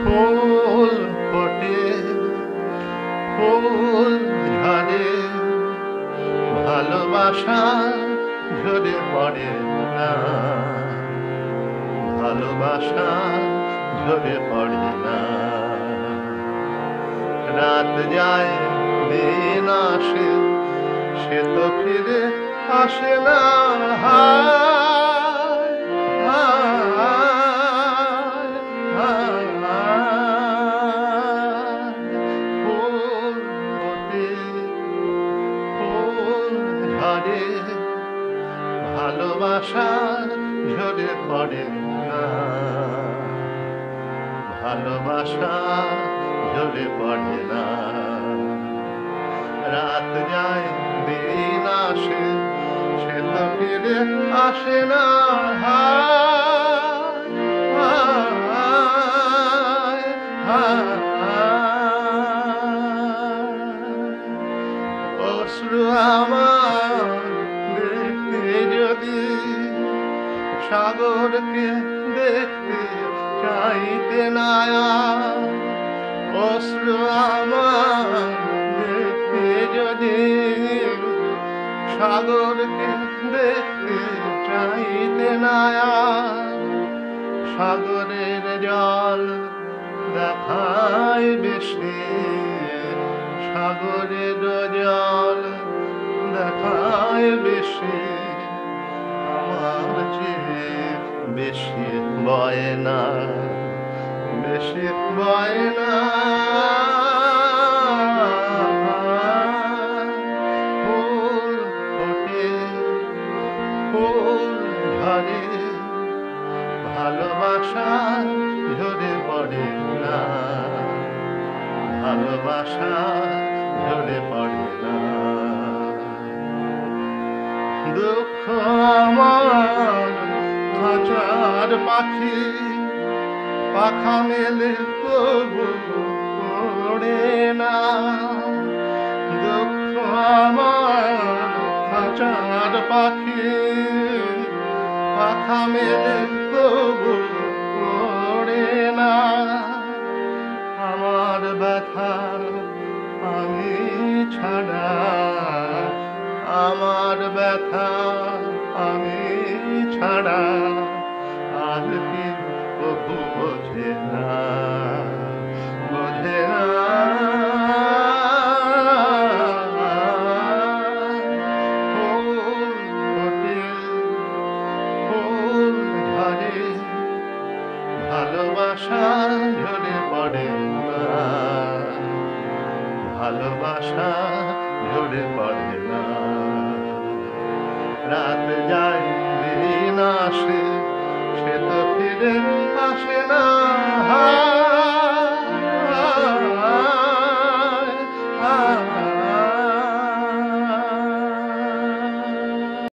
ফুল ফোটে, ফুল ঝরে, ভালোবাসা ঝরে পড়ে না, ভালোবাসা ঝরে পড়ে না। রাত যায় দিন আসে, সে তো ফিরে আসে না। হায় হায় হায়, ফুল ফোটে, ফুল ঝরে, ভালোবাসা ঝরে পড়ে না, ভালোবাসা ঝরে পড়ে না। রাত যায় দিন আসে, সে তো ফিরে আসে না। হায় হায় হায়, অশ্রু আমার দেখতে যদি সাগরকে দেখতে চাইতে না, অশ্রু আমার দেখতে যদি সাগরকে দেখতে চাইতে না, সাগরের জল দেখায় বেশি, সাগরের জল দেখায় বেশি, আমার চেয়ে বেশি বয় না, বেশি বয় না। ফুল ফোটে, ফুল ঝরে, ভালোবাসা ঝরে পড়ে না, ভালোবাসা ঝরে পড়ে না। দুঃখ আমার খাঁচার পাখি, পাখা মেলে তবু ওড়ে না। দুঃখ আমার খাঁচার পাখি, পাখা মেলে তবু ওড়ে না। আমার ব্যথা আমি ছাড়া, আমার ব্যথা আমি ছাড়া আর কি প্রভু বোঝে না, বোঝে না। ফুল ফোটে, ফুল ঝরে, ভালোবাসা ঝরে পড়ে না, ভালোবাসা ঝরে পড়ে না। রাত যায়